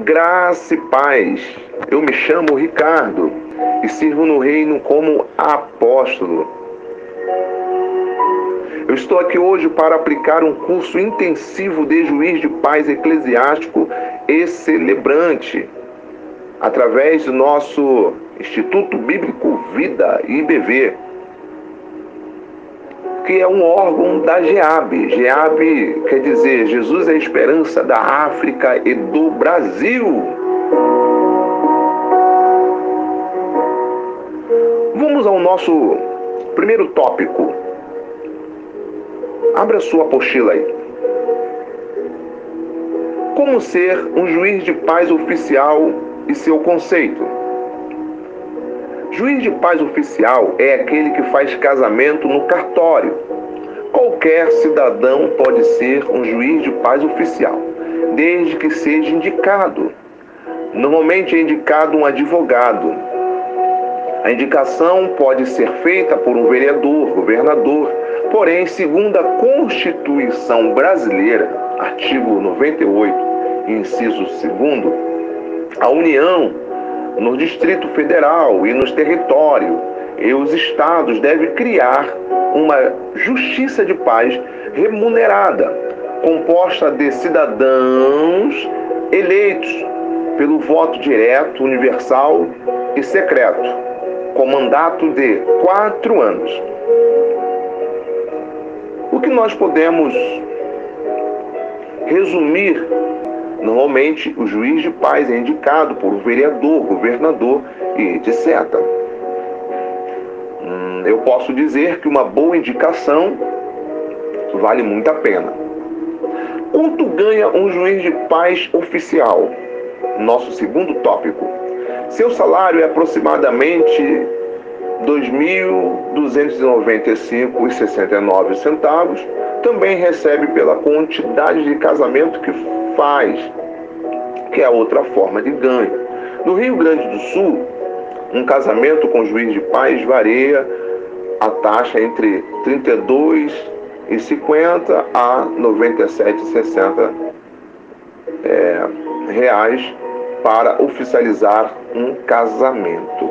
Graça e paz. Eu me chamo Ricardo e sirvo no reino como apóstolo. Eu estou aqui hoje para aplicar um curso intensivo de juiz de paz eclesiástico e celebrante, através do nosso Instituto Bíblico Vida, IBV, que é um órgão da GEAB. GEAB quer dizer Jesus é a Esperança da África e do Brasil. Vamos ao nosso primeiro tópico. Abra sua apostila aí. Como ser um juiz de paz oficial e seu conceito. Juiz de paz oficial é aquele que faz casamento no cartório. Qualquer cidadão pode ser um juiz de paz oficial, desde que seja indicado. Normalmente é indicado um advogado. A indicação pode ser feita por um vereador, governador, porém, segundo a Constituição Brasileira, artigo 98, inciso 2º, a União, no Distrito Federal e nos territórios e os estados devem criar uma justiça de paz remunerada, composta de cidadãos eleitos pelo voto direto, universal e secreto, com mandato de 4 anos. O que nós podemos resumir? Normalmente, o juiz de paz é indicado por um vereador, governador e etc. Eu posso dizer que uma boa indicação vale muito a pena. Quanto ganha um juiz de paz oficial? Nosso segundo tópico. Seu salário é aproximadamente R$ 2.295,69. Também recebe pela quantidade de casamento que faz, que é outra forma de ganho. No Rio Grande do Sul, um casamento com juiz de paz varia a taxa entre R$ 32,50 a R$ 97,60 reais para oficializar um casamento.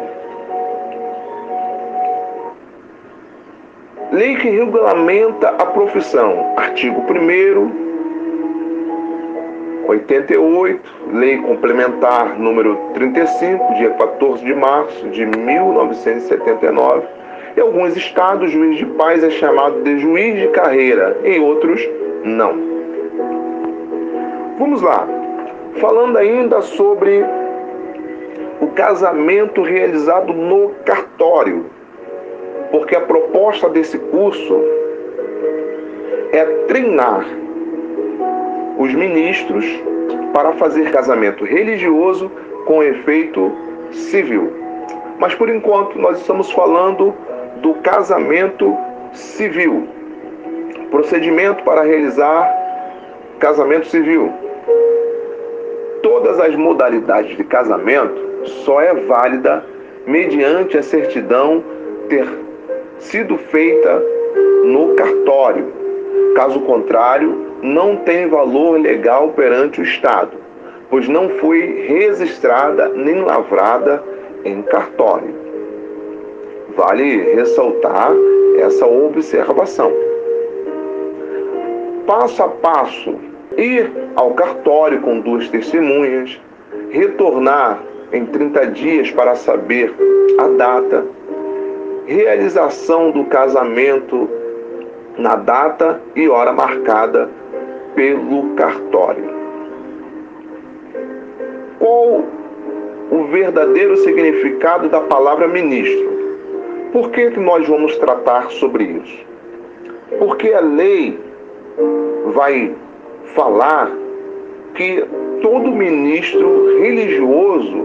Lei que regulamenta a profissão. Artigo 1º, 88, Lei Complementar número 35, dia 14 de março de 1979. Em alguns estados, juiz de paz é chamado de juiz de carreira, em outros, não. Vamos lá. Falando ainda sobre o casamento realizado no cartório, porque a proposta desse curso é treinar os ministros para fazer casamento religioso com efeito civil. Mas por enquanto nós estamos falando do casamento civil. Procedimento para realizar casamento civil. Todas as modalidades de casamento só é válida mediante a certidão ter sido feita no cartório. Caso contrário, não tem valor legal perante o Estado, pois não foi registrada nem lavrada em cartório. Vale ressaltar essa observação. Passo a passo: ir ao cartório com 2 testemunhas, retornar em 30 dias para saber a data, realização do casamento na data e hora marcada pelo cartório. Qual o verdadeiro significado da palavra ministro? Por que nós vamos tratar sobre isso? Porque a lei vai falar que todo ministro religioso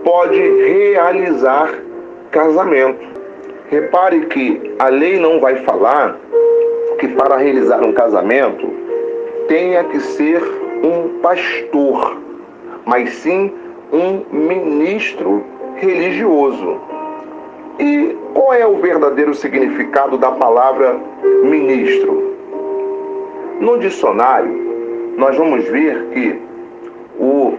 pode realizar casamento. Repare que a lei não vai falar que para realizar um casamento tenha que ser um pastor, mas sim um ministro religioso. E qual é o verdadeiro significado da palavra ministro? No dicionário, nós vamos ver que o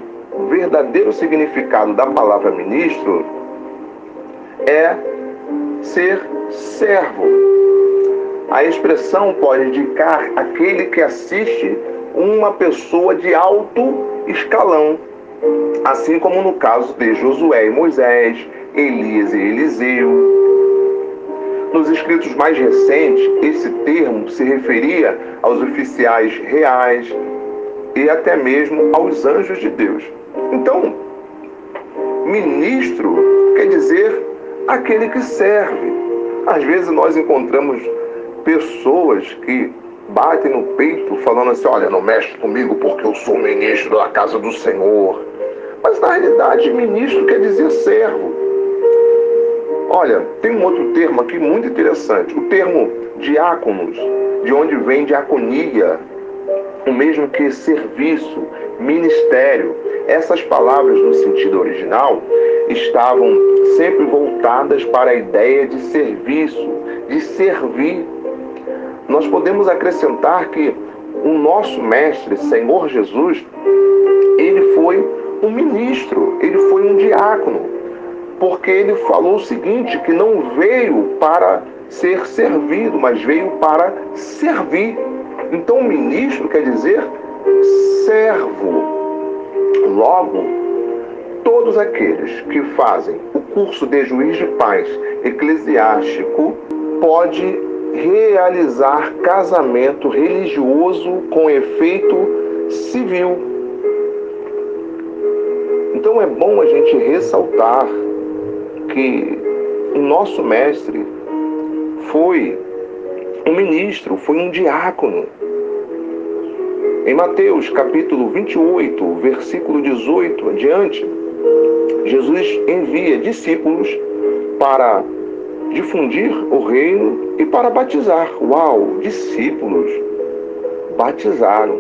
verdadeiro significado da palavra ministro é ser servo. A expressão pode indicar aquele que assiste uma pessoa de alto escalão, assim como no caso de Josué e Moisés, Elias e Eliseu. Nos escritos mais recentes, esse termo se referia aos oficiais reais e até mesmo aos anjos de Deus. Então, ministro quer dizer aquele que serve. Às vezes nós encontramos pessoas que batem no peito falando assim: olha, não mexe comigo porque eu sou ministro da casa do Senhor. Mas na realidade, ministro quer dizer servo. Olha, tem um outro termo aqui muito interessante, o termo diáconos, de onde vem diaconia, o mesmo que serviço, ministério. Essas palavras no sentido original estavam sempre voltadas para a ideia de serviço, de servir. Nós podemos acrescentar que o nosso mestre, Senhor Jesus, ele foi um ministro, ele foi um diácono, porque ele falou o seguinte, que não veio para ser servido, mas veio para servir. Então, ministro quer dizer servo. Logo, todos aqueles que fazem o curso de juiz de paz eclesiástico pode realizar casamento religioso com efeito civil. Então é bom a gente ressaltar que o nosso mestre foi um ministro, foi um diácono. Em Mateus capítulo 28, versículo 18 adiante, Jesus envia discípulos para difundir o reino e para batizar. Uau, discípulos batizaram.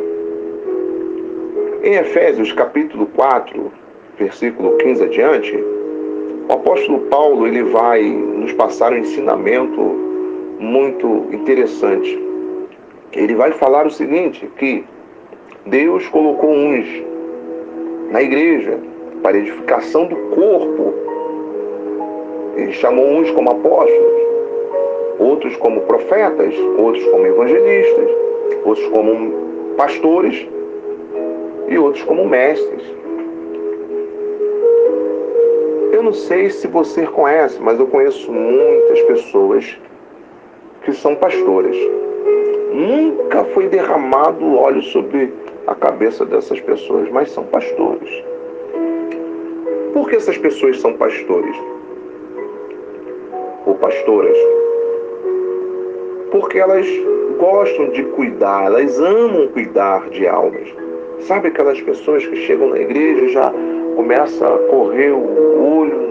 Em Efésios capítulo 4, versículo 15 adiante, o apóstolo Paulo ele vai nos passar um ensinamento muito interessante. Ele vai falar o seguinte, que Deus colocou uns na igreja para edificação do corpo. Ele chamou uns como apóstolos, outros como profetas, outros como evangelistas, outros como pastores e outros como mestres. Eu não sei se você conhece, mas eu conheço muitas pessoas que são pastoras. Nunca foi derramado óleo sobre a cabeça dessas pessoas, mas são pastores. Por que essas pessoas são pastores? Ou pastoras? Porque elas gostam de cuidar, elas amam cuidar de almas. Sabe aquelas pessoas que chegam na igreja e já começam a correr o olho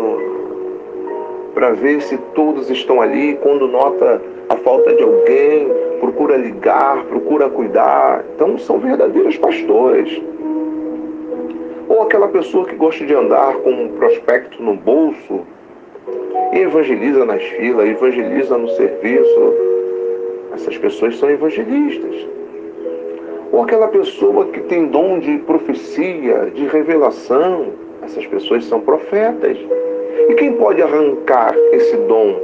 para ver se todos estão ali, quando nota a falta de alguém, procura ligar, procura cuidar. Então são verdadeiros pastores. Ou aquela pessoa que gosta de andar com um prospecto no bolso e evangeliza nas filas, evangeliza no serviço. Essas pessoas são evangelistas. Ou aquela pessoa que tem dom de profecia, de revelação. Essas pessoas são profetas. E quem pode arrancar esse dom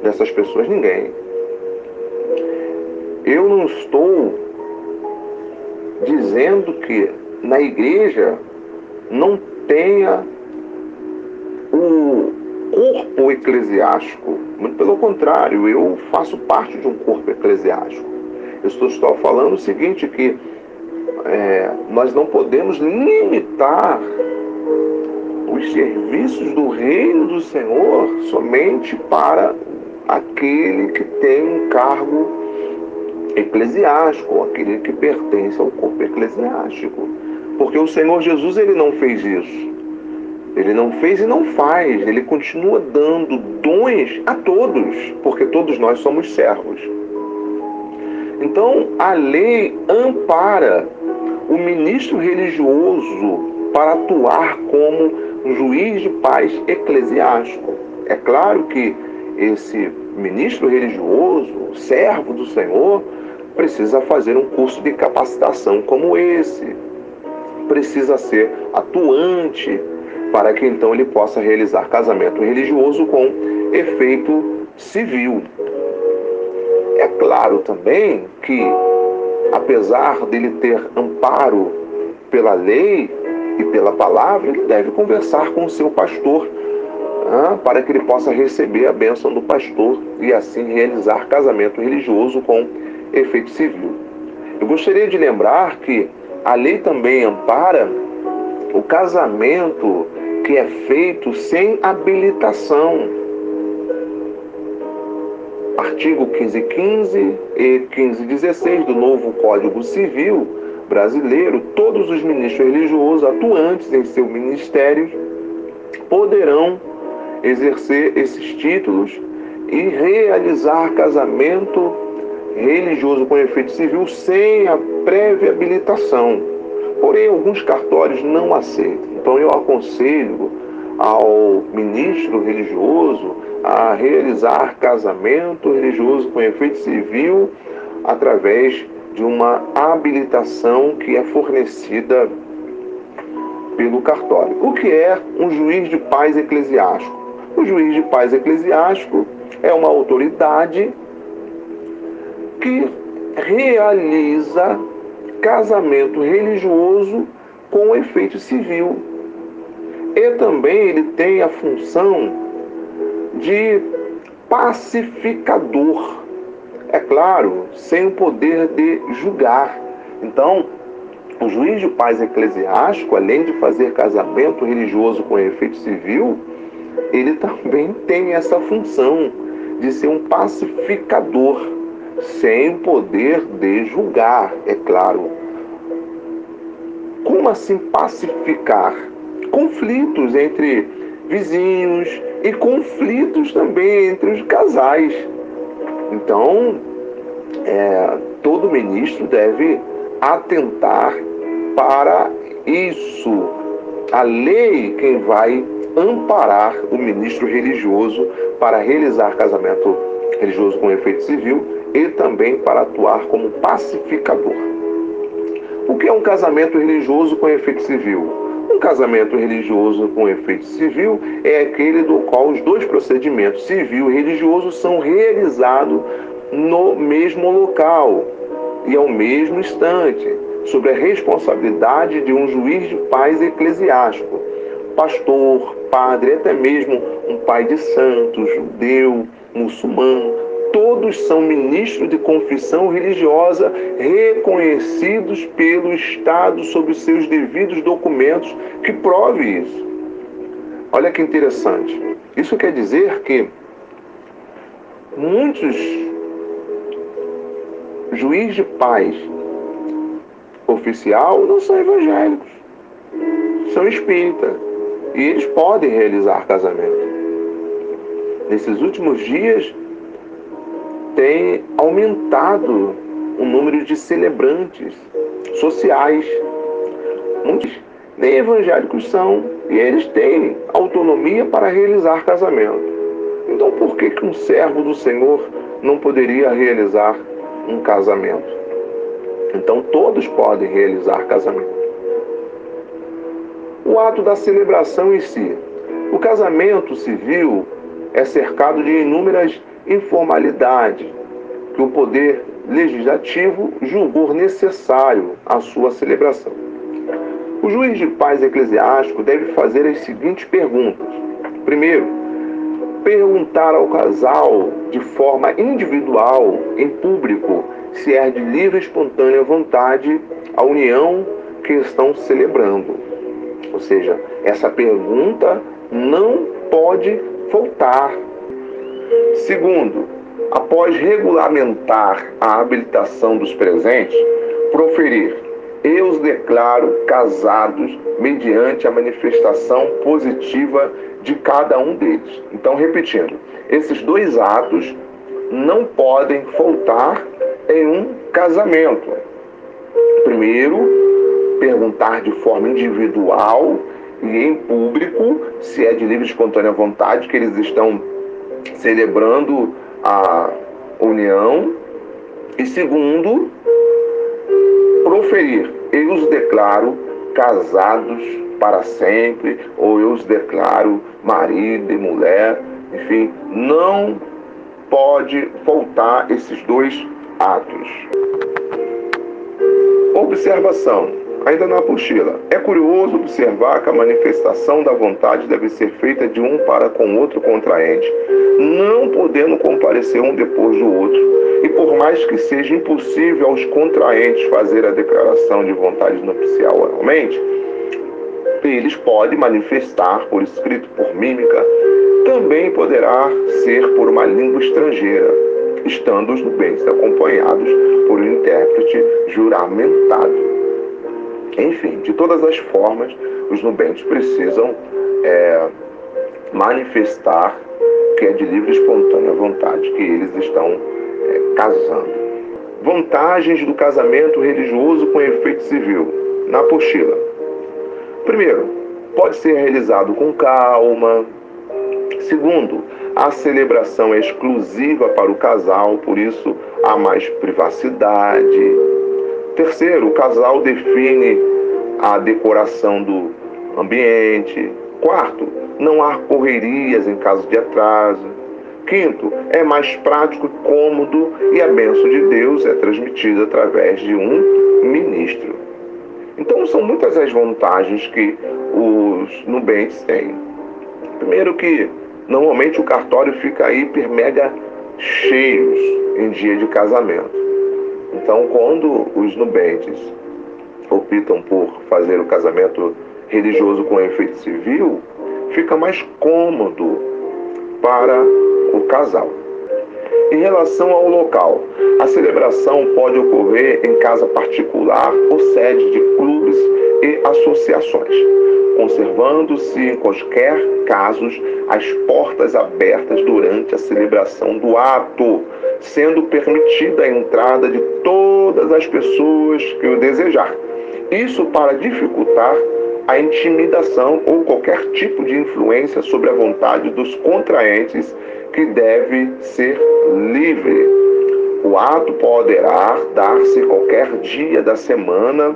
dessas pessoas? Ninguém. Eu não estou dizendo que na igreja não tenha o corpo eclesiástico. Muito pelo contrário, eu faço parte de um corpo eclesiástico. Eu estou falando o seguinte, que nós não podemos limitar os serviços do reino do Senhor somente para aquele que tem um cargo eclesiástico, aquele que pertence ao corpo eclesiástico. Porque o Senhor Jesus, ele não fez isso. Ele não fez e não faz. Ele continua dando dons a todos, porque todos nós somos servos. Então, a lei ampara o ministro religioso para atuar como um juiz de paz eclesiástico. É claro que esse ministro religioso, servo do Senhor, precisa fazer um curso de capacitação como esse, precisa ser atuante para que então ele possa realizar casamento religioso com efeito civil. É claro também que, apesar dele ter amparo pela lei e pela palavra, ele deve conversar com o seu pastor, para que ele possa receber a bênção do pastor e assim realizar casamento religioso com efeito civil. Eu gostaria de lembrar que a lei também ampara o casamento que é feito sem habilitação. Artigo 1515 e 1516 do novo Código Civil brasileiro, todos os ministros religiosos atuantes em seu ministério poderão exercer esses títulos e realizar casamento religioso com efeito civil sem a prévia habilitação. Porém, alguns cartórios não aceitam. Então, eu aconselho ao ministro religioso a realizar casamento religioso com efeito civil através de uma habilitação que é fornecida pelo cartório. O que é um juiz de paz eclesiástico? O juiz de paz eclesiástico é uma autoridade que realiza casamento religioso com efeito civil. E também ele tem a função de pacificador. É claro, sem o poder de julgar. Então, o juiz de paz eclesiástico, além de fazer casamento religioso com efeito civil, ele também tem essa função de ser um pacificador, sem o poder de julgar, é claro. Como assim pacificar? Conflitos entre vizinhos e conflitos também entre os casais. Então, todo ministro deve atentar para isso. A lei quem vai amparar o ministro religioso para realizar casamento religioso com efeito civil e também para atuar como pacificador. O que é um casamento religioso com efeito civil? Um casamento religioso com efeito civil é aquele do qual os dois procedimentos, civil e religioso, são realizados no mesmo local e ao mesmo instante, sob a responsabilidade de um juiz de paz eclesiástico, pastor, padre, até mesmo um pai de santo, judeu, muçulmano. Todos são ministros de confissão religiosa reconhecidos pelo Estado sob os seus devidos documentos que prove isso. Olha que interessante. Isso quer dizer que muitos juízes de paz oficial não são evangélicos, são espíritas. E eles podem realizar casamento. Nesses últimos dias, tem aumentado o número de celebrantes sociais. Muitos nem evangélicos são, e eles têm autonomia para realizar casamento. Então, por que um servo do Senhor não poderia realizar um casamento? Então, todos podem realizar casamento. O ato da celebração em si. O casamento civil é cercado de inúmeras informalidades que o poder legislativo julgou necessário à sua celebração. O juiz de paz eclesiástico deve fazer as seguintes perguntas. Primeiro, perguntar ao casal de forma individual, em público, se é de livre e espontânea vontade a união que estão celebrando. Ou seja, essa pergunta não pode faltar. Segundo, após regulamentar a habilitação dos presentes, proferir: eu os declaro casados mediante a manifestação positiva de cada um deles. Então, repetindo, esses dois atos não podem faltar em um casamento. Primeiro, perguntar de forma individual e em público se é de livre e espontânea vontade que eles estão celebrando a união. E segundo, proferir: eu os declaro casados para sempre, ou eu os declaro marido e mulher, enfim, não pode faltar esses dois atos. Observação, ainda na apostila. É curioso observar que a manifestação da vontade deve ser feita de um para com o outro contraente, não podendo comparecer um depois do outro. E por mais que seja impossível aos contraentes fazer a declaração de vontade nupcial oralmente, eles podem manifestar por escrito, por mímica, também poderá ser por uma língua estrangeira, estando os nubentes acompanhados por um intérprete juramentado. Enfim, de todas as formas, os nubentes precisam manifestar que é de livre e espontânea vontade que eles estão casando. Vantagens do casamento religioso com efeito civil. Na apostila. Primeiro, pode ser realizado com calma. Segundo, a celebração é exclusiva para o casal, por isso há mais privacidade. Terceiro, o casal define a decoração do ambiente. Quarto, não há correrias em caso de atraso. Quinto, é mais prático e cômodo e a bênção de Deus é transmitida através de um ministro. Então, são muitas as vantagens que os nubentes têm. Primeiro que, normalmente, o cartório fica hiper mega cheios em dia de casamento. Então, quando os nubentes optam por fazer o casamento religioso com efeito civil, fica mais cômodo para o casal. Em relação ao local, a celebração pode ocorrer em casa particular ou sede de clubes e associações, conservando-se em quaisquer casos as portas abertas durante a celebração do ato, sendo permitida a entrada de todas as pessoas que o desejar. Isso para dificultar a intimidação ou qualquer tipo de influência sobre a vontade dos contraentes, que deve ser livre. O ato poderá dar-se qualquer dia da semana.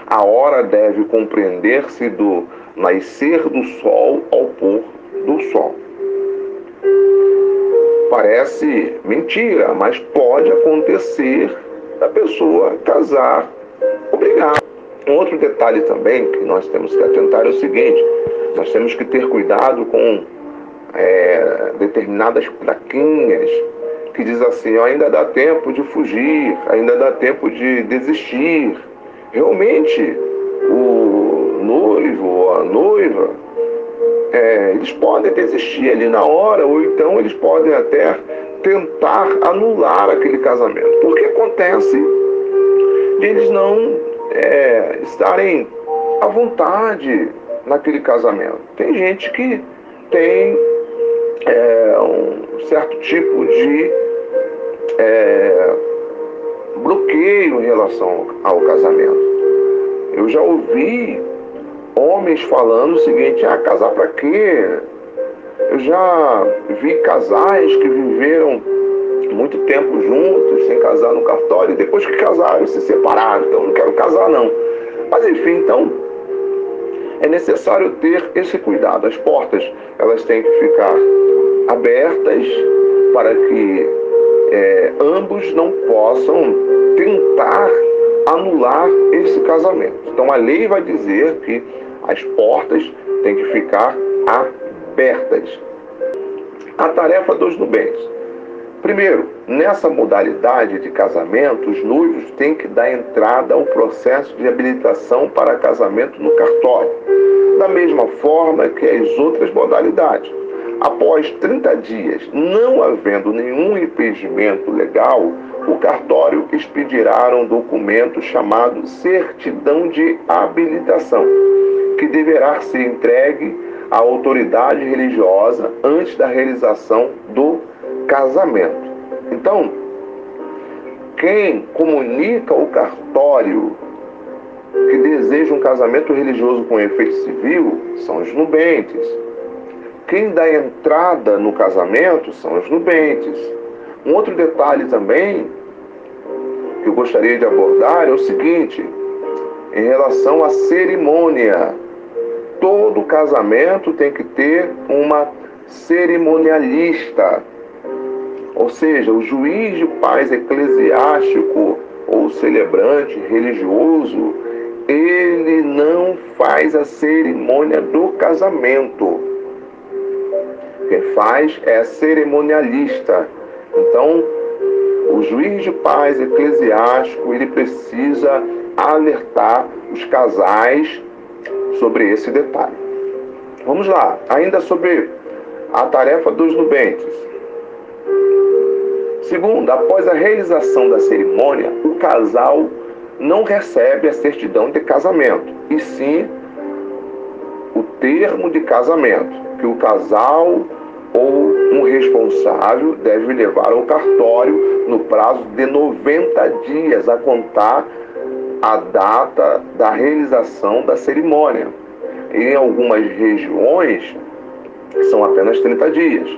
A hora deve compreender-se do nascer do sol ao pôr do sol. Parece mentira, mas pode acontecer da pessoa casar obrigada. Um outro detalhe também que nós temos que atentar é o seguinte: nós temos que ter cuidado com determinadas plaquinhas que diz assim: ainda dá tempo de fugir, ainda dá tempo de desistir. Realmente, o noivo ou a noiva, eles podem desistir ali na hora, ou então eles podem até tentar anular aquele casamento. Porque acontece de eles não estarem à vontade naquele casamento. Tem gente que tem um certo tipo de bloqueio em relação ao casamento. Eu já ouvi homens falando o seguinte: casar pra quê? Eu já vi casais que viveram muito tempo juntos, sem casar no cartório, e depois que casaram, se separaram. Então, não quero casar não. Mas enfim, então é necessário ter esse cuidado. As portas, elas têm que ficar abertas para que ambos não possam tentar anular esse casamento. Então a lei vai dizer que as portas têm que ficar abertas. A tarefa dos nubentes. Primeiro, nessa modalidade de casamento, os noivos têm que dar entrada ao processo de habilitação para casamento no cartório, da mesma forma que as outras modalidades. Após 30 dias, não havendo nenhum impedimento legal, o cartório expedirá um documento chamado certidão de habilitação, que deverá ser entregue à autoridade religiosa antes da realização do casamento. Então, quem comunica ao cartório que deseja um casamento religioso com efeito civil são os nubentes. Quem dá entrada no casamento são os nubentes. Um outro detalhe também que eu gostaria de abordar é o seguinte: em relação à cerimônia. Todo casamento tem que ter uma cerimonialista, ou seja, o juiz de paz eclesiástico ou celebrante religioso, ele não faz a cerimônia do casamento. Quem faz é a cerimonialista. Então, o juiz de paz eclesiástico, ele precisa alertar os casais sobre esse detalhe. Vamos lá, ainda sobre a tarefa dos nubentes. Segundo, após a realização da cerimônia, o casal não recebe a certidão de casamento, e sim o termo de casamento, que o casal ou um responsável deve levar ao cartório no prazo de 90 dias a contar a data da realização da cerimônia. Em algumas regiões, são apenas 30 dias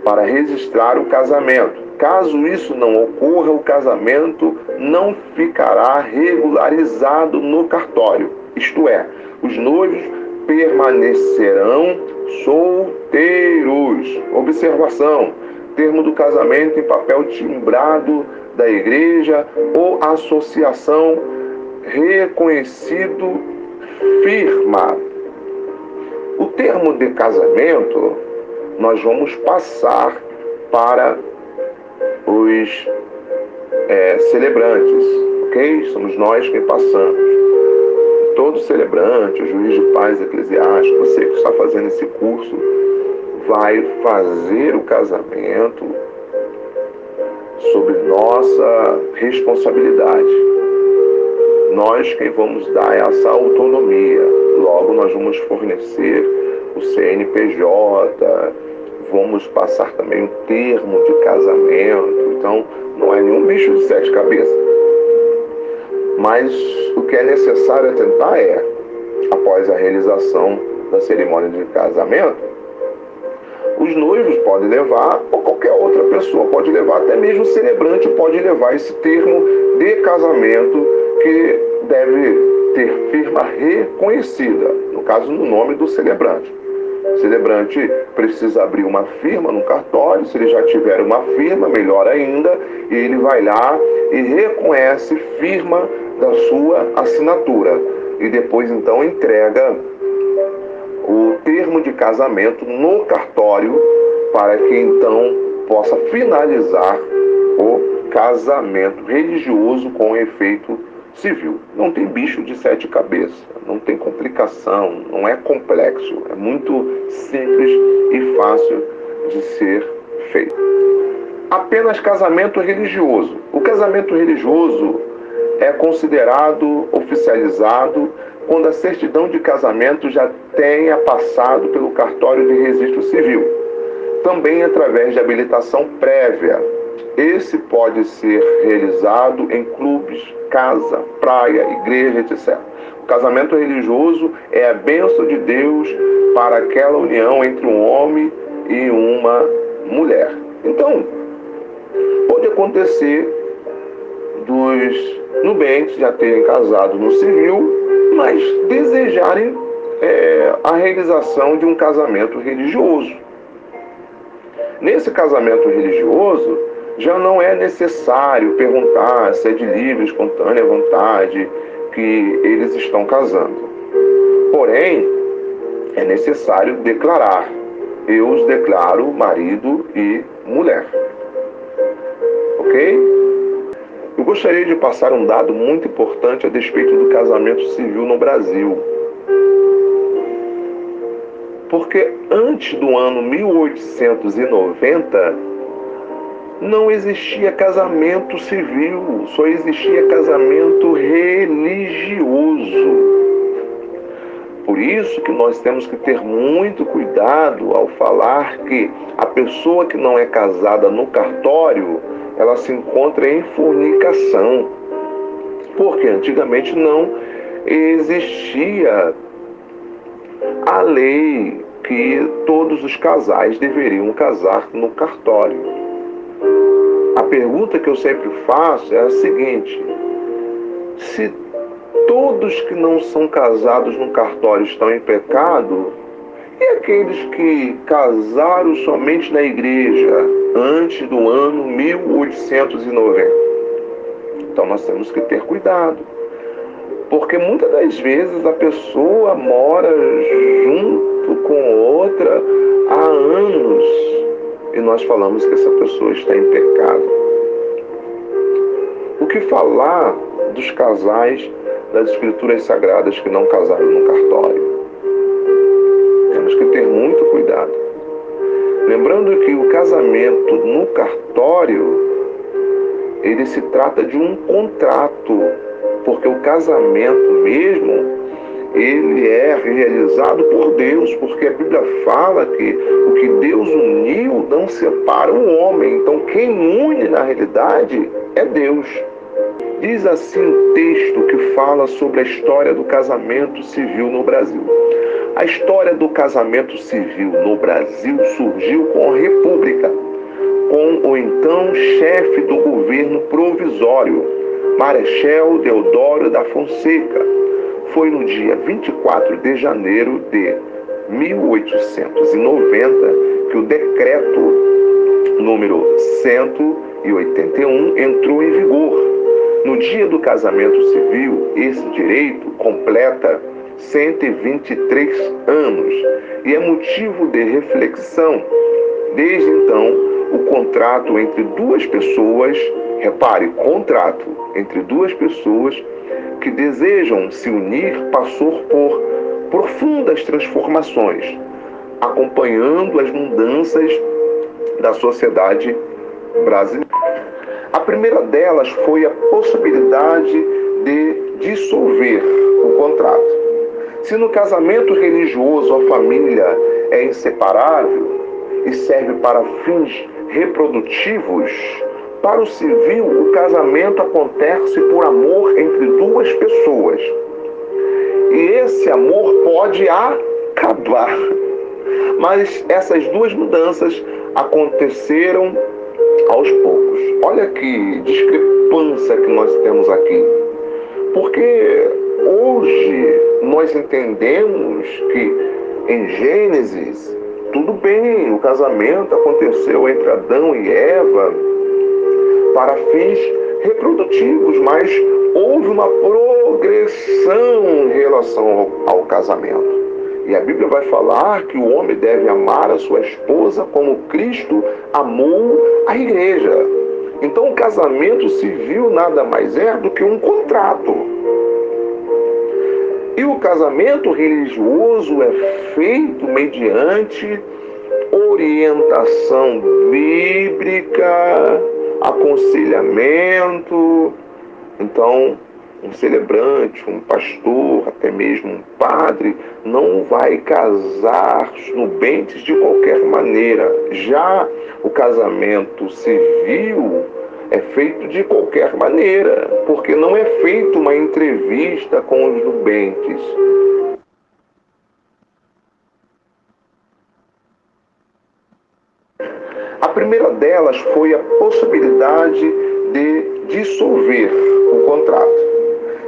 para registrar o casamento. Caso isso não ocorra, o casamento não ficará regularizado no cartório. Isto é, os noivos permanecerão solteiros. Observação: termo do casamento em papel timbrado da igreja ou associação reconhecido firma. O termo de casamento nós vamos passar para os celebrantes, ok? Somos nós quem passamos. Todo celebrante, o juiz de paz eclesiástico, você que está fazendo esse curso, vai fazer o casamento sob nossa responsabilidade. Nós quem vamos dar essa autonomia. Logo nós vamos fornecer o CNPJ, vamos passar também um termo de casamento. Então não é nenhum bicho de 7 cabeças. Mas o que é necessário atentar é, após a realização da cerimônia de casamento, os noivos podem levar, ou qualquer outra pessoa pode levar, até mesmo o celebrante pode levar esse termo de casamento que deve ter firma reconhecida, no caso no nome do celebrante. O celebrante precisa abrir uma firma no cartório. Se ele já tiver uma firma, melhor ainda, e ele vai lá e reconhece firma da sua assinatura. E depois então entrega o termo de casamento no cartório para que então possa finalizar o casamento religioso com efeito civil. Não tem bicho de 7 cabeças, não tem complicação, não é complexo, é muito simples e fácil de ser feito. Apenas casamento religioso. O casamento religioso é considerado oficializado quando a certidão de casamento já tenha passado pelo cartório de registro civil, também através de habilitação prévia. Esse pode ser realizado em clubes, casa, praia, igreja, etc. O casamento religioso é a bênção de Deus para aquela união entre um homem e uma mulher. Então, pode acontecer dos nubentes já terem casado no civil, mas desejarem a realização de um casamento religioso. Nesse casamento religioso, já não é necessário perguntar se é de livre, espontânea vontade que eles estão casando. Porém, é necessário declarar: eu os declaro marido e mulher. Ok? Eu gostaria de passar um dado muito importante a despeito do casamento civil no Brasil. Porque antes do ano 1890, não existia casamento civil, só existia casamento religioso. Por isso que nós temos que ter muito cuidado ao falar que a pessoa que não é casada no cartório, ela se encontra em fornicação. Porque antigamente não existia a lei que todos os casais deveriam casar no cartório. A pergunta que eu sempre faço é a seguinte: se todos que não são casados no cartório estão em pecado? E aqueles que casaram somente na igreja antes do ano 1890? Então nós temos que ter cuidado, porque muitas das vezes a pessoa mora junto com outra há anos e nós falamos que essa pessoa está em pecado. O que falar dos casais das Escrituras Sagradas que não casaram no cartório? Temos que ter muito cuidado. Lembrando que o casamento no cartório, ele se trata de um contrato, porque o casamento mesmo, ele é realizado por Deus, porque a Bíblia fala que o que Deus uniu não separa o homem. Então quem une na realidade é Deus. Diz assim um texto que fala sobre a história do casamento civil no Brasil. A história do casamento civil no Brasil surgiu com a República, com o então chefe do governo provisório, Marechal Deodoro da Fonseca. Foi no dia 24 de janeiro de 1890 que o decreto número 181 entrou em vigor. No dia do casamento civil, esse direito completa 123 anos e é motivo de reflexão. Desde então, o contrato entre duas pessoas, repare, contrato entre duas pessoas que desejam se unir passou por profundas transformações, acompanhando as mudanças da sociedade brasileira. A primeira delas foi a possibilidade de dissolver o contrato. Se no casamento religioso a família é inseparável e serve para fins reprodutivos, para o civil o casamento acontece por amor entre duas pessoas. E esse amor pode acabar. Mas essas duas mudanças aconteceram aos poucos. Olha que discrepância que nós temos aqui. Porque hoje nós entendemos que em Gênesis, tudo bem, o casamento aconteceu entre Adão e Eva para fins reprodutivos, mas houve uma progressão em relação ao casamento. E a Bíblia vai falar que o homem deve amar a sua esposa como Cristo amou a igreja. Então o casamento civil nada mais é do que um contrato. E o casamento religioso é feito mediante orientação bíblica, aconselhamento. Então, um celebrante, um pastor, até mesmo um padre, não vai casar nubentes de qualquer maneira. Já o casamento civil é feito de qualquer maneira, porque não é feita uma entrevista com os nubentes. A primeira delas foi a possibilidade de dissolver o contrato.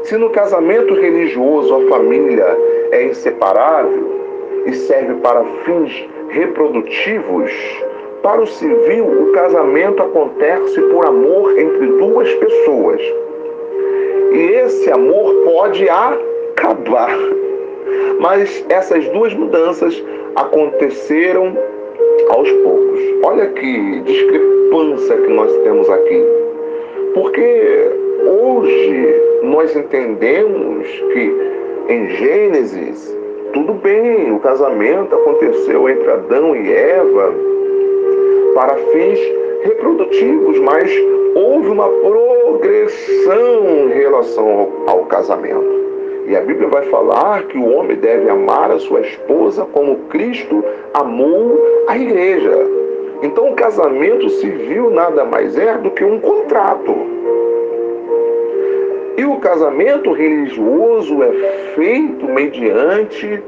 Se no casamento religioso a família é inseparável e serve para fins reprodutivos, para o civil o casamento acontece por amor entre duas pessoas. E esse amor pode acabar. Mas essas duas mudanças aconteceram aos poucos. Olha que discrepância que nós temos aqui. Porque hoje nós entendemos que em Gênesis, tudo bem, o casamento aconteceu entre Adão e Eva para fins reprodutivos, mas houve uma progressão em relação ao casamento. E a Bíblia vai falar que o homem deve amar a sua esposa como Cristo amou a igreja. Então o casamento civil nada mais é do que um contrato. E o casamento religioso é feito mediante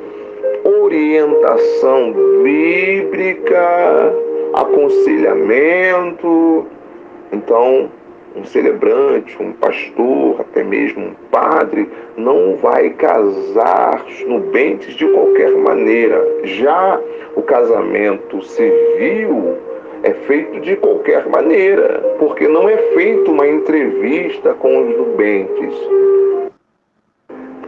orientação bíblica, aconselhamento. Então, um celebrante, um pastor, até mesmo um padre, não vai casar os nubentes de qualquer maneira. Já o casamento civil é feito de qualquer maneira, porque não é feita uma entrevista com os nubentes.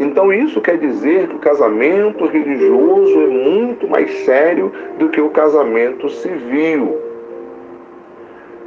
Então isso quer dizer que o casamento religioso é muito mais sério do que o casamento civil.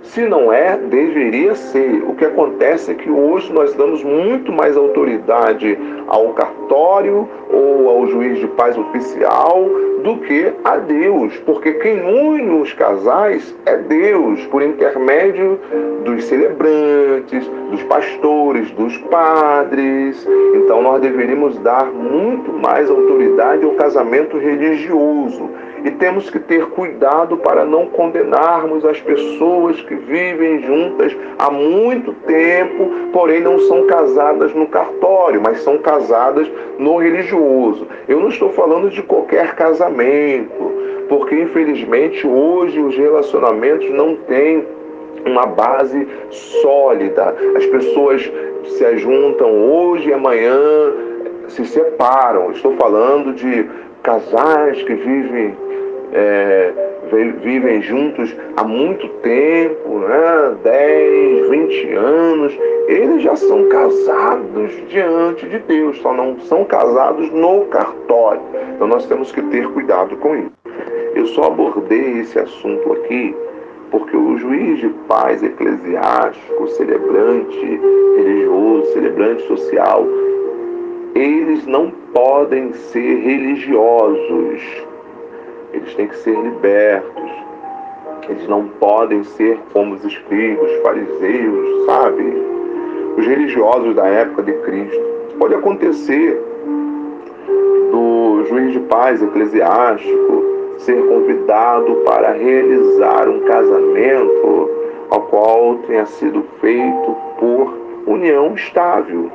Se não é, deveria ser. O que acontece é que hoje nós damos muito mais autoridade ao cartório ou ao juiz de paz oficial do que a Deus, porque quem une os casais é Deus, por intermédio dos celebrantes, dos pastores, dos padres. Então nós deveríamos dar muito mais autoridade ao casamento religioso. E temos que ter cuidado para não condenarmos as pessoas que vivem juntas há muito tempo, porém não são casadas no cartório, mas são casadas no religioso. Eu não estou falando de qualquer casamento, porque infelizmente hoje os relacionamentos não têm uma base sólida. As pessoas se juntam hoje e amanhã se separam. Estou falando de casais que vivem juntos há muito tempo, né? 10, 20 anos, eles já são casados diante de Deus, só não são casados no cartório. Então nós temos que ter cuidado com isso. Eu só abordei esse assunto aqui porque o juiz de paz eclesiástico, celebrante religioso, celebrante social, eles não podem ser religiosos. Eles têm que ser libertos. Eles não podem ser como os escribas, os fariseus, sabe? Os religiosos da época de Cristo. Pode acontecer do juiz de paz eclesiástico ser convidado para realizar um casamento ao qual tenha sido feito por união estável.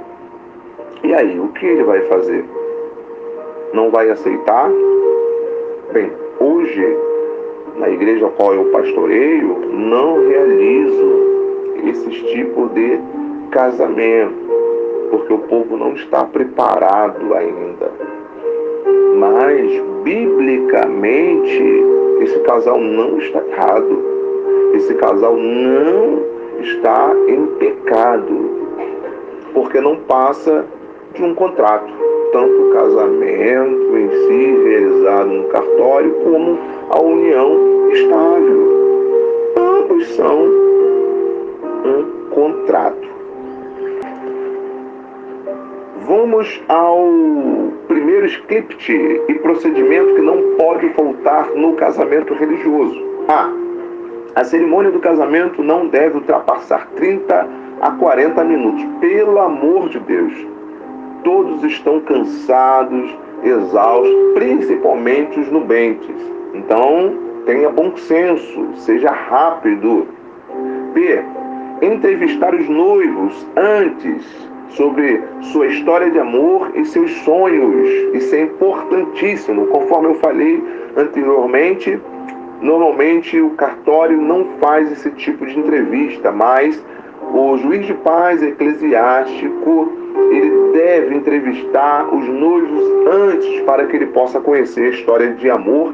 E aí, o que ele vai fazer? Não vai aceitar? Bem, hoje, na igreja a qual eu pastoreio, não realizo esses tipos de casamento, porque o povo não está preparado ainda. Mas, biblicamente, esse casal não está errado. Esse casal não está em pecado, porque não passa de um contrato. Tanto o casamento em si, realizado no cartório, como a união estável. Ambos são um contrato. Vamos ao primeiro script e procedimento que não pode faltar no casamento religioso. A cerimônia do casamento não deve ultrapassar 30 a 40 minutos. Pelo amor de Deus. Todos estão cansados, exaustos, principalmente os nubentes. Então, tenha bom senso, seja rápido. B. Entrevistar os noivos antes sobre sua história de amor e seus sonhos. Isso é importantíssimo. Conforme eu falei anteriormente, normalmente o cartório não faz esse tipo de entrevista, mas o juiz de paz eclesiástico, ele deve entrevistar os noivos antes para que ele possa conhecer a história de amor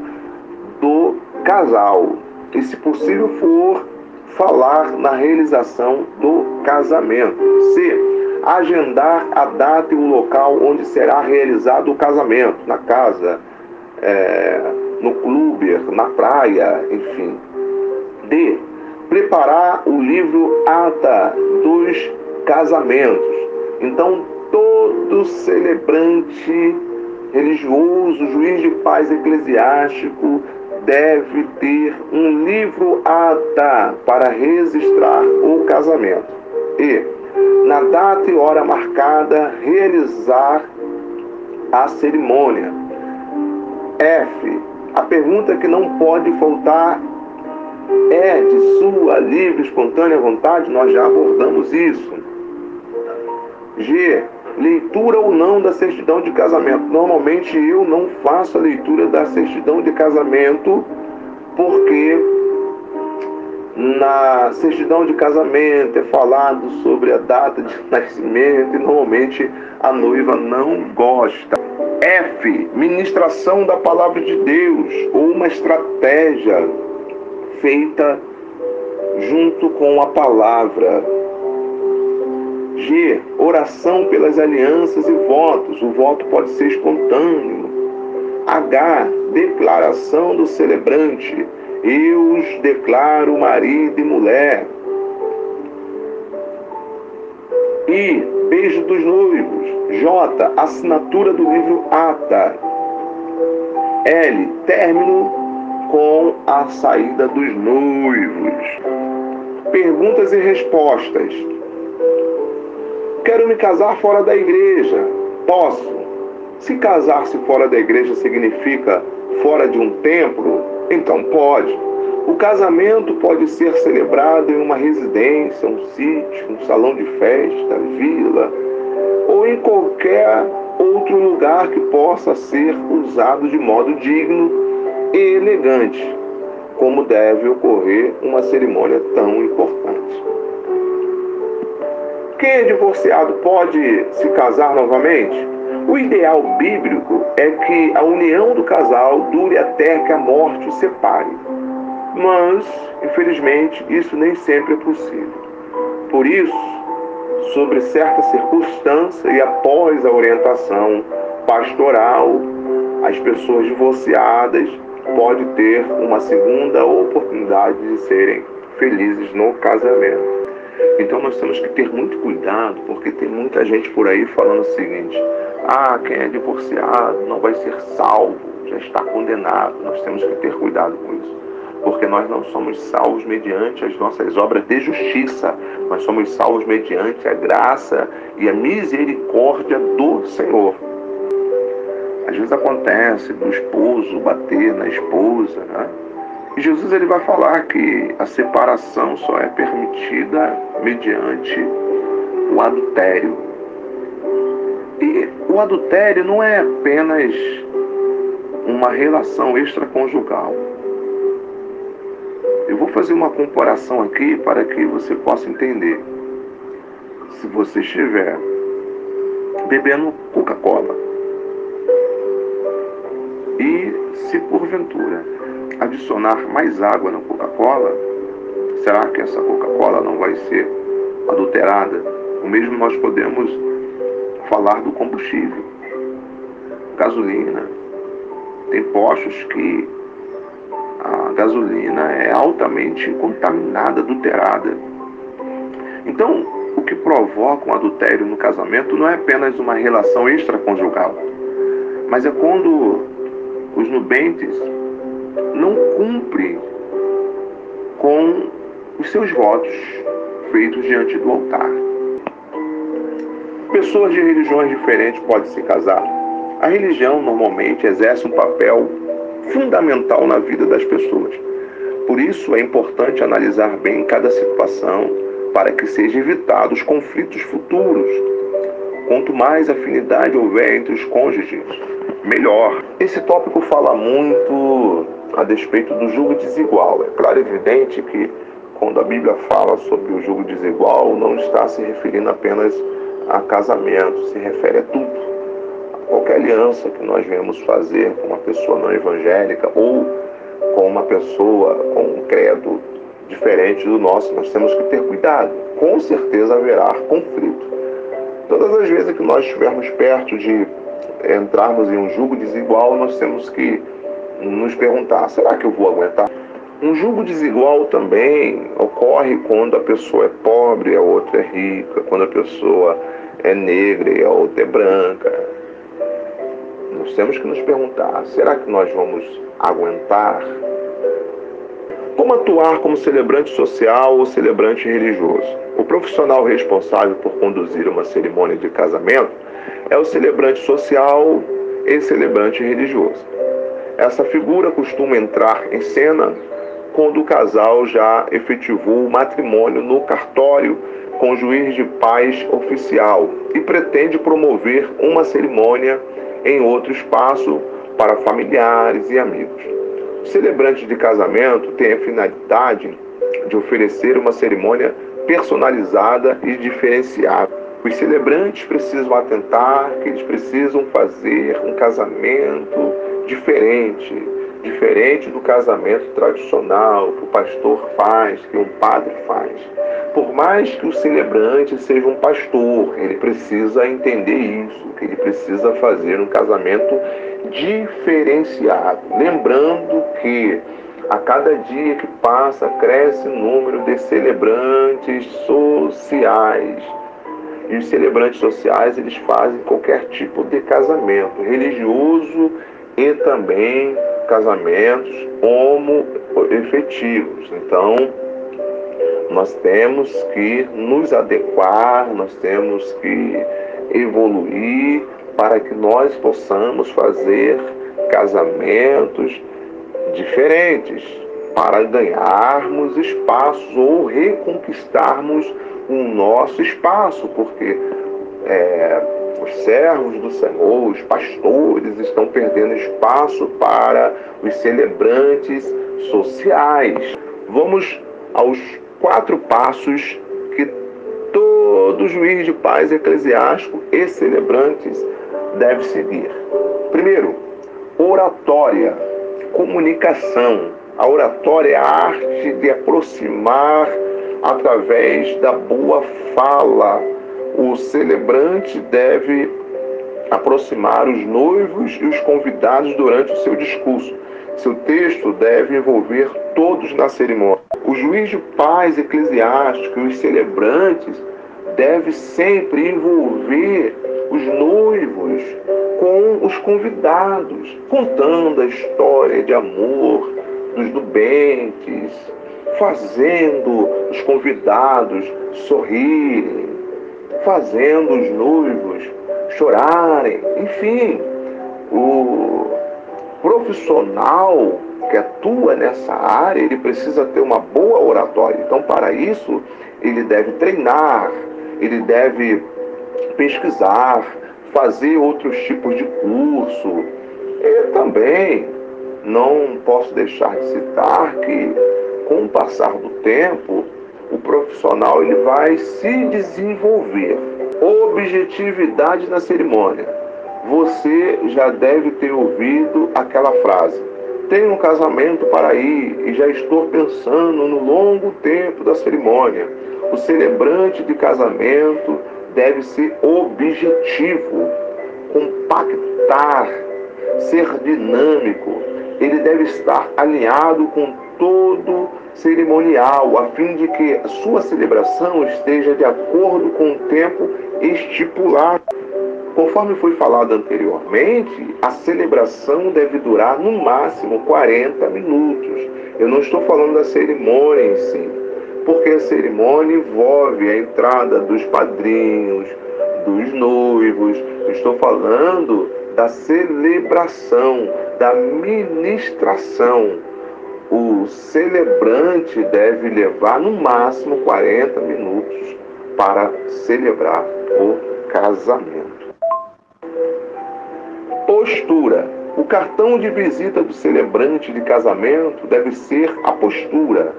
do casal. E, se possível for, falar na realização do casamento. C. Agendar a data e o local onde será realizado o casamento. Na casa, no clube, na praia, enfim. D. Preparar o livro ata dos casamentos. Então, todo celebrante religioso, juiz de paz eclesiástico, deve ter um livro ata para registrar o casamento. E, na data e hora marcada, realizar a cerimônia. F. A pergunta que não pode faltar é de sua livre, espontânea vontade. Nós já abordamos isso. G. Leitura ou não da certidão de casamento. Normalmente eu não faço a leitura da certidão de casamento porque Na certidão de casamento é falado sobre a data de nascimento e normalmente a noiva não gosta. F. Ministração da palavra de Deus ou uma estratégia feita junto com a palavra. G. Oração pelas alianças e votos. O voto pode ser espontâneo. H. Declaração do celebrante. Eu os declaro marido e mulher. I. Beijo dos noivos. J. Assinatura do livro ata. L. Término com a saída dos noivos. Perguntas e respostas. Quero me casar fora da igreja. Posso? Se casar-se fora da igreja significa fora de um templo, então pode. O casamento pode ser celebrado em uma residência, um sítio, um salão de festa, vila, ou em qualquer outro lugar que possa ser usado de modo digno e elegante, como deve ocorrer uma cerimônia tão importante. Quem é divorciado pode se casar novamente? O ideal bíblico é que a união do casal dure até que a morte os separe. Mas, infelizmente, isso nem sempre é possível. Por isso, sobre certa circunstância e após a orientação pastoral, as pessoas divorciadas podem ter uma segunda oportunidade de serem felizes no casamento. Então nós temos que ter muito cuidado, porque tem muita gente por aí falando o seguinte: quem é divorciado não vai ser salvo, já está condenado. Nós temos que ter cuidado com isso, porque nós não somos salvos mediante as nossas obras de justiça, nós somos salvos mediante a graça e a misericórdia do Senhor. Às vezes acontece do esposo bater na esposa, né? E Jesus ele vai falar que a separação só é permitida mediante o adultério. E o adultério não é apenas uma relação extraconjugal. Eu vou fazer uma comparação aqui para que você possa entender. Se você estiver bebendo Coca-Cola e se porventura adicionar mais água na Coca-Cola, será que essa Coca-Cola não vai ser adulterada? O mesmo nós podemos falar do combustível, gasolina. Tem postos que a gasolina é altamente contaminada, adulterada. Então, o que provoca um adultério no casamento não é apenas uma relação extraconjugal, mas é quando os nubentes não cumprem com os seus votos feitos diante do altar. Pessoas de religiões diferentes podem se casar. A religião normalmente exerce um papel fundamental na vida das pessoas. Por isso é importante analisar bem cada situação para que sejam evitados conflitos futuros. Quanto mais afinidade houver entre os cônjuges, melhor. Esse tópico fala muito a despeito do julgo desigual. É claro e evidente que quando a Bíblia fala sobre o julgo desigual, não está se referindo apenas a casamento, se refere a tudo. Qualquer aliança que nós venhamos fazer com uma pessoa não evangélica ou com uma pessoa com um credo diferente do nosso, nós temos que ter cuidado. Com certeza haverá conflito. Todas as vezes que nós estivermos perto de entrarmos em um julgo desigual, nós temos que nos perguntar: será que eu vou aguentar? Um julgo desigual também ocorre quando a pessoa é pobre e a outra é rica, quando a pessoa é negra e a outra é branca. Nós temos que nos perguntar: será que nós vamos aguentar? Como atuar como celebrante social ou celebrante religioso? O profissional responsável por conduzir uma cerimônia de casamento é o celebrante social e celebrante religioso. Essa figura costuma entrar em cena quando o casal já efetivou o matrimônio no cartório com juiz de paz oficial e pretende promover uma cerimônia em outro espaço para familiares e amigos. O celebrante de casamento tem a finalidade de oferecer uma cerimônia personalizada e diferenciada. Os celebrantes precisam atentar que eles precisam fazer um casamento diferente do casamento tradicional que o pastor faz, que um padre faz. Por mais que o celebrante seja um pastor, ele precisa entender isso, que ele precisa fazer um casamento diferenciado. Lembrando que a cada dia que passa, cresce o número de celebrantes sociais. E os celebrantes sociais, eles fazem qualquer tipo de casamento religioso e também casamentos homoafetivos. Então, nós temos que nos adequar, nós temos que evoluir para que nós possamos fazer casamentos diferentes, para ganharmos espaços ou reconquistarmos o nosso espaço, porque os servos do Senhor, os pastores, estão perdendo espaço para os celebrantes sociais. Vamos aos 4 passos que todo juiz de paz eclesiástico e celebrantes deve seguir. Primeiro, oratória, comunicação. A oratória é a arte de aproximar através da boa fala. O celebrante deve aproximar os noivos e os convidados durante o seu discurso. Seu texto deve envolver todos na cerimônia. O juiz de paz eclesiástico e os celebrantes devem sempre envolver os noivos com os convidados, contando a história de amor dos nubentes, fazendo os convidados sorrirem, fazendo os noivos chorarem. Enfim, o profissional que atua nessa área, ele precisa ter uma boa oratória. Então, para isso, ele deve treinar, ele deve pesquisar, fazer outros tipos de curso. E também não posso deixar de citar que, com o passar do tempo, o profissional ele vai se desenvolver. Objetividade na cerimônia. Você já deve ter ouvido aquela frase: tenho um casamento para ir e já estou pensando no longo tempo da cerimônia. O celebrante de casamento deve ser objetivo, compactar, ser dinâmico. Ele deve estar alinhado com todo cerimonial, a fim de que a sua celebração esteja de acordo com o tempo estipulado. Conforme foi falado anteriormente, a celebração deve durar no máximo 40 minutos. Eu não estou falando da cerimônia em si, porque a cerimônia envolve a entrada dos padrinhos, dos noivos. Eu estou falando da celebração, da ministração. O celebrante deve levar no máximo 40 minutos para celebrar o casamento. Postura. O cartão de visita do celebrante de casamento deve ser a postura.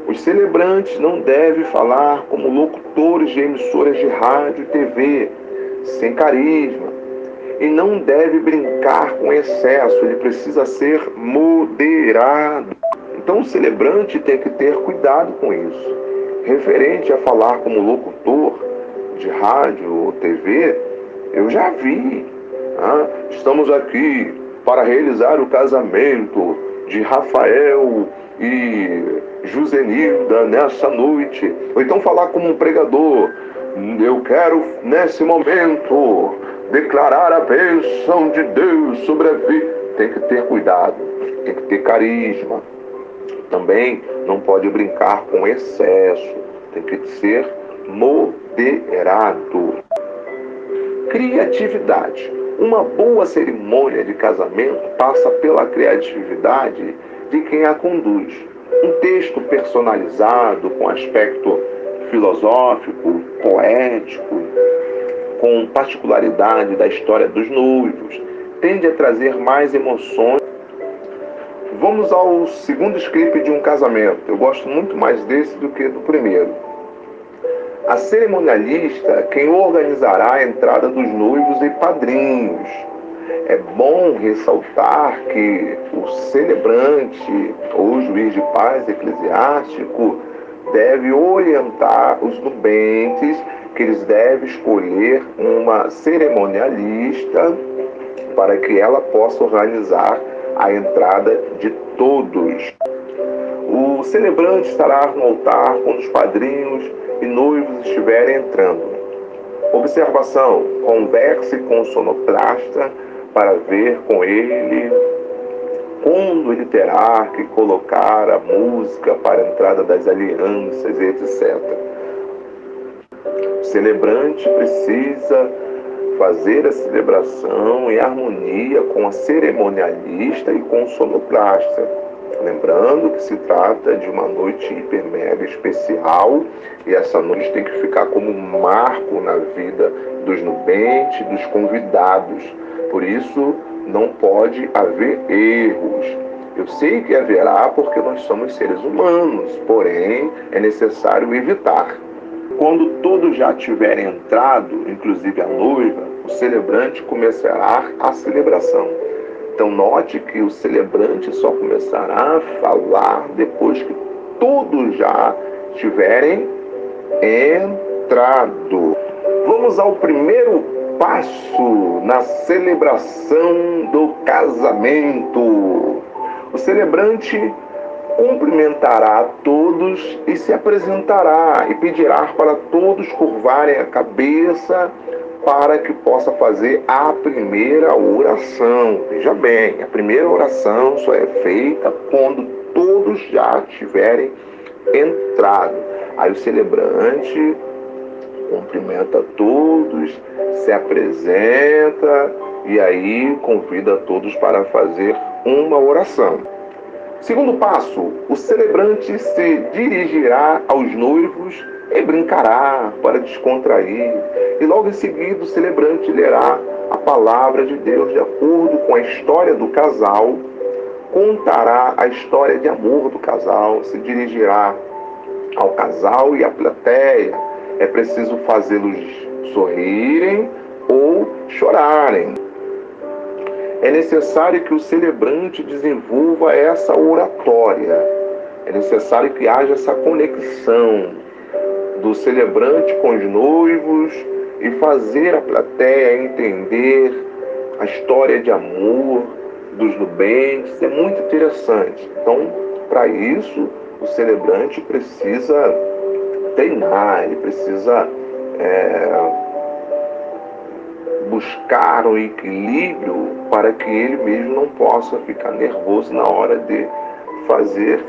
Os celebrantes não devem falar como locutores de emissoras de rádio e TV, sem carisma. E não deve brincar com excesso, ele precisa ser moderado. Então o celebrante tem que ter cuidado com isso. Referente a falar como locutor de rádio ou TV, eu já vi. Estamos aqui para realizar o casamento de Rafael e Josenilda nessa noite. Ou então falar como um pregador: eu quero nesse momento declarar a bênção de Deus sobre a vida. Tem que ter cuidado, tem que ter carisma. Também não pode brincar com excesso, tem que ser moderado. Criatividade. Uma boa cerimônia de casamento passa pela criatividade de quem a conduz. Um texto personalizado, com aspecto filosófico, poético, com particularidade da história dos noivos, tende a trazer mais emoções. Vamos ao segundo script de um casamento. Eu gosto muito mais desse do que do primeiro. A cerimonialista, quem organizará a entrada dos noivos e padrinhos. É bom ressaltar que o celebrante ou juiz de paz eclesiástico deve orientar os nubentes que eles devem escolher uma cerimonialista para que ela possa organizar a entrada de todos. O celebrante estará no altar quando os padrinhos e noivos estiverem entrando. Observação: converse com o sonoplasta para ver com ele quando ele terá que colocar a música para a entrada das alianças, etc. O celebrante precisa fazer a celebração em harmonia com a cerimonialista e com o sonoplasta. Lembrando que se trata de uma noite hiper mega especial e essa noite tem que ficar como um marco na vida dos nubentes, dos convidados. Por isso, não pode haver erros. Eu sei que haverá porque nós somos seres humanos, porém é necessário evitar. Quando todos já tiverem entrado, inclusive a noiva, o celebrante começará a celebração. Então note que o celebrante só começará a falar depois que todos já tiverem entrado. Vamos ao primeiro passo na celebração do casamento. O celebrante cumprimentará a todos e se apresentará e pedirá para todos curvarem a cabeça para que possa fazer a primeira oração. Veja bem, a primeira oração só é feita quando todos já tiverem entrado. Aí o celebrante cumprimenta todos, se apresenta e aí convida todos para fazer uma oração. Segundo passo, o celebrante se dirigirá aos noivos e brincará para descontrair. E logo em seguida o celebrante lerá a palavra de Deus de acordo com a história do casal, contará a história de amor do casal, se dirigirá ao casal e à plateia. É preciso fazê-los sorrirem ou chorarem. É necessário que o celebrante desenvolva essa oratória. É necessário que haja essa conexão do celebrante com os noivos e fazer a plateia entender a história de amor dos nubentes. É muito interessante. Então, para isso, o celebrante precisa treinar, ele precisa buscar um equilíbrio para que ele mesmo não possa ficar nervoso na hora de fazer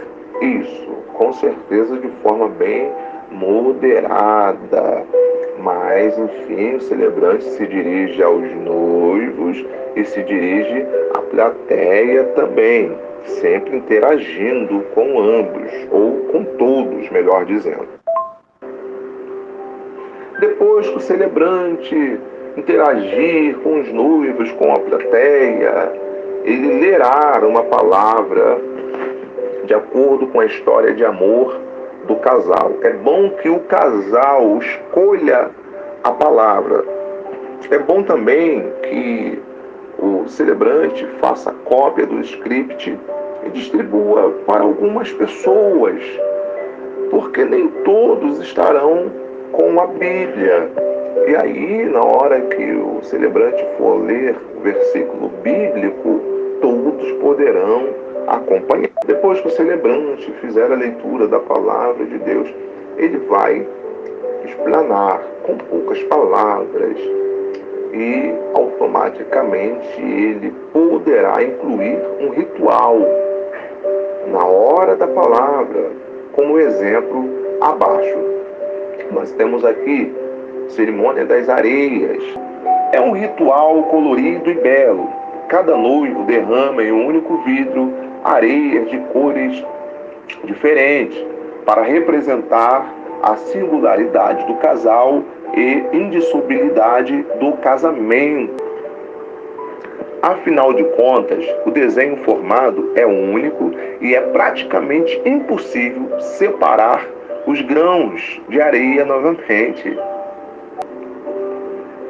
isso. Com certeza de forma bem moderada. Mas, enfim, o celebrante se dirige aos noivos e se dirige à plateia também, sempre interagindo com ambos, ou com todos, melhor dizendo. Depois que o celebrante interagir com os noivos, com a plateia, ele lerá uma palavra de acordo com a história de amor do casal. É bom que o casal escolha a palavra. É bom também que o celebrante faça cópia do script e distribua para algumas pessoas, porque nem todos estarão com a Bíblia. E aí, na hora que o celebrante for ler o versículo bíblico, todos poderão acompanhar. Depois que o celebrante fizer a leitura da palavra de Deus, ele vai explanar com poucas palavras e automaticamente ele poderá incluir um ritual na hora da palavra, como exemplo abaixo. Nós temos aqui cerimônia das areias. É um ritual colorido e belo. Cada noivo derrama em um único vidro areias de cores diferentes para representar a singularidade do casal e indissolubilidade do casamento. Afinal de contas, o desenho formado é único e é praticamente impossível separar os grãos de areia novamente.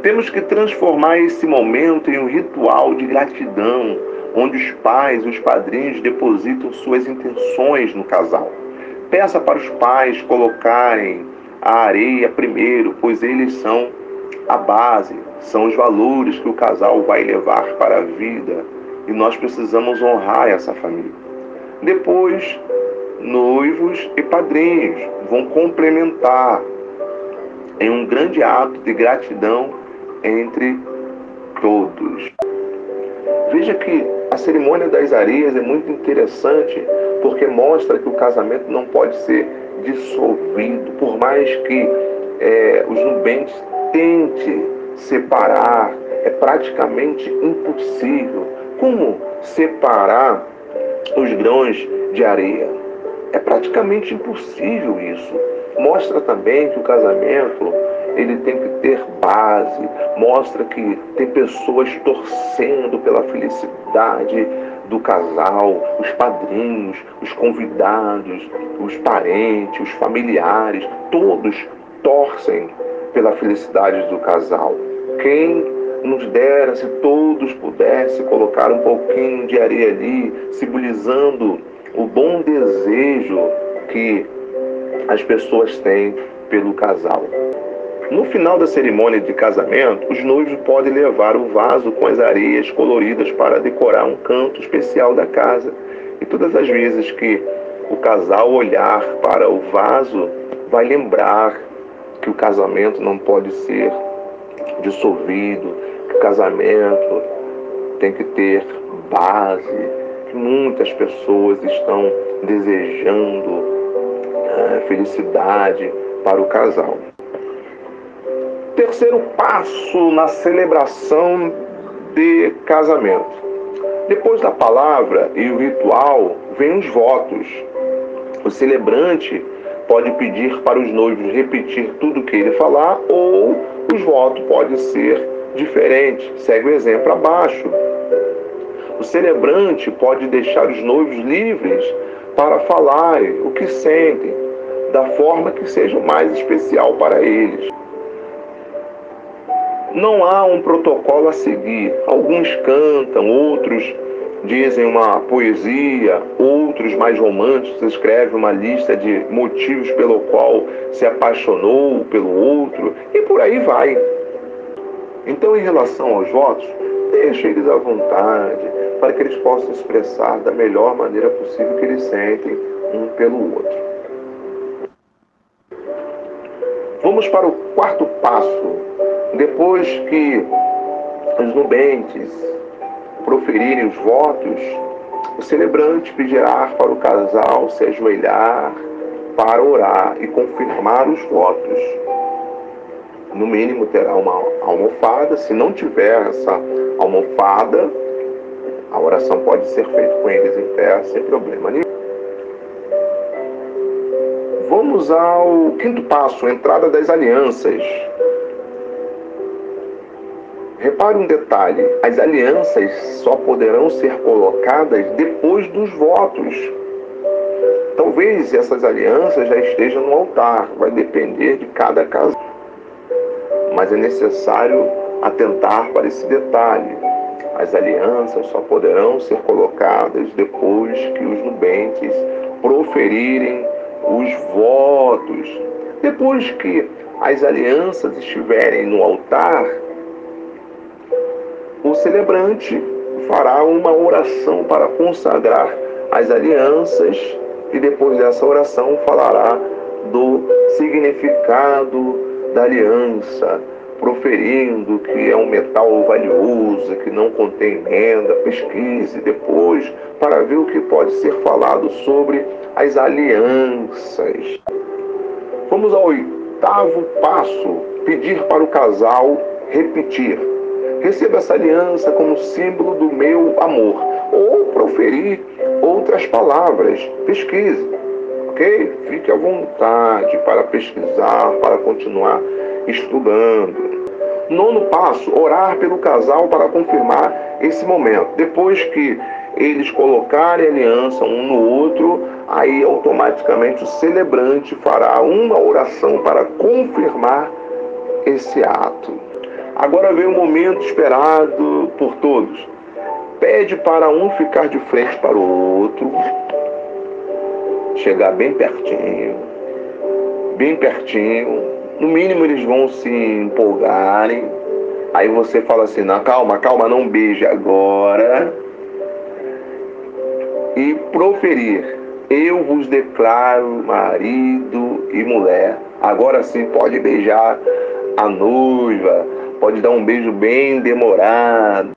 Temos que transformar esse momento em um ritual de gratidão, onde os pais e os padrinhos depositam suas intenções no casal. Peça para os pais colocarem a areia primeiro, pois eles são a base, são os valores que o casal vai levar para a vida e nós precisamos honrar essa família. Depois, noivos e padrinhos vão complementar em um grande ato de gratidão entre todos. Veja que a cerimônia das areias é muito interessante porque mostra que o casamento não pode ser dissolvido, por mais que os nubentes tentem separar, é praticamente impossível. Como separar os grãos de areia? É praticamente impossível isso. Mostra também que o casamento ele tem que ter base, mostra que tem pessoas torcendo pela felicidade do casal, os padrinhos, os convidados, os parentes, os familiares, todos torcem pela felicidade do casal. Quem nos dera se todos pudessem colocar um pouquinho de areia ali, simbolizando o bom desejo que as pessoas têm pelo casal. No final da cerimônia de casamento, os noivos podem levar o vaso com as areias coloridas para decorar um canto especial da casa. E todas as vezes que o casal olhar para o vaso, vai lembrar que o casamento não pode ser dissolvido, que o casamento tem que ter base, que muitas pessoas estão desejando felicidade para o casal. Terceiro passo na celebração de casamento. Depois da palavra e o ritual, vem os votos. O celebrante pode pedir para os noivos repetir tudo o que ele falar ou os votos podem ser diferentes. Segue o exemplo abaixo. O celebrante pode deixar os noivos livres para falarem o que sentem, da forma que seja mais especial para eles. Não há um protocolo a seguir. Alguns cantam, outros dizem uma poesia, outros mais românticos escrevem uma lista de motivos pelo qual se apaixonou pelo outro e por aí vai. Então, em relação aos votos, deixe eles à vontade para que eles possam expressar da melhor maneira possível que eles sentem um pelo outro. Vamos para o quarto passo. Depois que os nubentes proferirem os votos, o celebrante pedirá para o casal se ajoelhar para orar e confirmar os votos. No mínimo terá uma almofada. Se não tiver essa almofada, a oração pode ser feita com eles em pé, sem problema nenhum. Vamos ao quinto passo, entrada das alianças. Repare um detalhe, as alianças só poderão ser colocadas depois dos votos. Talvez essas alianças já estejam no altar, vai depender de cada casal. Mas é necessário atentar para esse detalhe. As alianças só poderão ser colocadas depois que os nubentes proferirem os votos. Depois que as alianças estiverem no altar, o celebrante fará uma oração para consagrar as alianças e depois dessa oração falará do significado da aliança, proferindo que é um metal valioso, que não contém renda. Pesquise depois para ver o que pode ser falado sobre as alianças. Vamos ao oitavo passo, pedir para o casal repetir. Receba essa aliança como símbolo do meu amor. Ou proferir outras palavras. Pesquise, ok? Fique à vontade para pesquisar, para continuar estudando. Nono passo, orar pelo casal para confirmar esse momento. Depois que eles colocarem aliança um no outro, aí automaticamente o celebrante fará uma oração para confirmar esse ato. Agora vem o momento esperado por todos. Pede para um ficar de frente para o outro, chegar bem pertinho, no mínimo eles vão se empolgarem. Aí você fala assim, não, calma, não beije agora. E proferir, eu vos declaro marido e mulher. Agora sim pode beijar a noiva, pode dar um beijo bem demorado.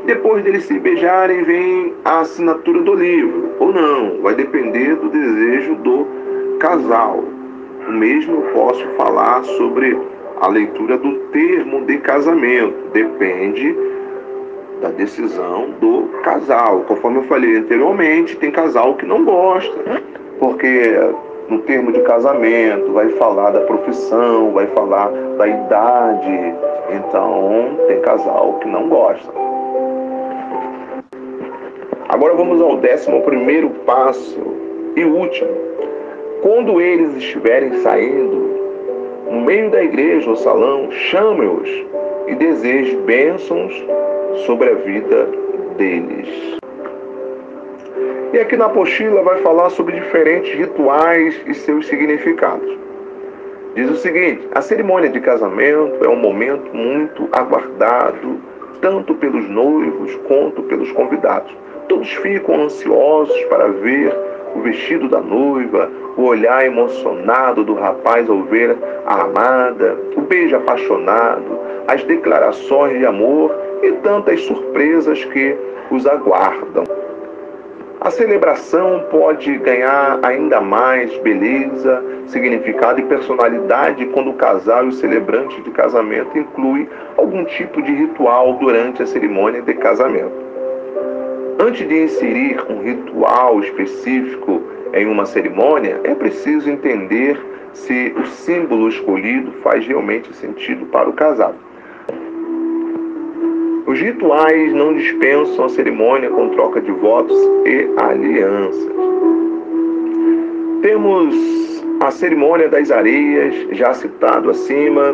Depois deles se beijarem, vem a assinatura do livro, ou não, vai depender do desejo do casal. O mesmo eu posso falar sobre a leitura do termo de casamento, depende da decisão do casal. Conforme eu falei anteriormente, tem casal que não gosta, porque no termo de casamento vai falar da profissão, vai falar da idade, então tem casal que não gosta. Agora vamos ao 11º passo e último. Quando eles estiverem saindo, no meio da igreja ou salão, chame-os e deseje bênçãos sobre a vida deles. E aqui na apostila vai falar sobre diferentes rituais e seus significados. Diz o seguinte: a cerimônia de casamento é um momento muito aguardado, tanto pelos noivos quanto pelos convidados. Todos ficam ansiosos para ver o vestido da noiva, o olhar emocionado do rapaz ao ver a amada, o beijo apaixonado, as declarações de amor e tantas surpresas que os aguardam. A celebração pode ganhar ainda mais beleza, significado e personalidade quando o casal e o celebrante de casamento inclui algum tipo de ritual durante a cerimônia de casamento. Antes de inserir um ritual específico em uma cerimônia, é preciso entender se o símbolo escolhido faz realmente sentido para o casal. Os rituais não dispensam a cerimônia com troca de votos e alianças. Temos a cerimônia das areias, já citado acima.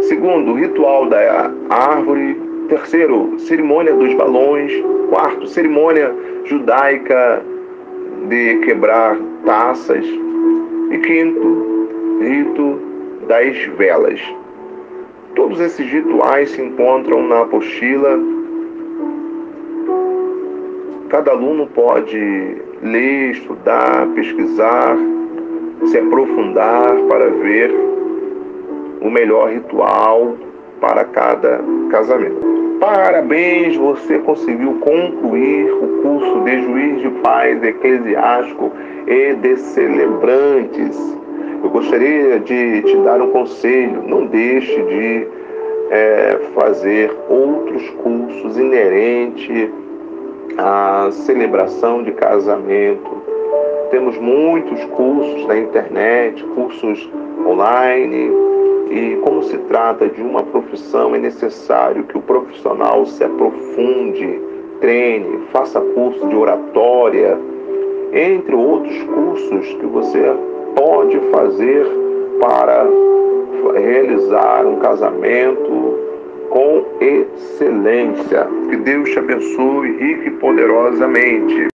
Segundo, o ritual da árvore. Terceiro, cerimônia dos balões. Quarto, cerimônia judaica de quebrar taças. E quinto, rito das velas. Todos esses rituais se encontram na apostila. Cada aluno pode ler, estudar, pesquisar, se aprofundar para ver o melhor ritual para cada casamento. Parabéns, você conseguiu concluir o curso de juiz de paz eclesiástico e de celebrantes. Eu gostaria de te dar um conselho: não deixe de fazer outros cursos inerentes à celebração de casamento. Temos muitos cursos na internet, cursos online, e como se trata de uma profissão, é necessário que o profissional se aprofunde, treine, faça curso de oratória, entre outros cursos que você pode fazer para realizar um casamento com excelência. Que Deus te abençoe rica e poderosamente.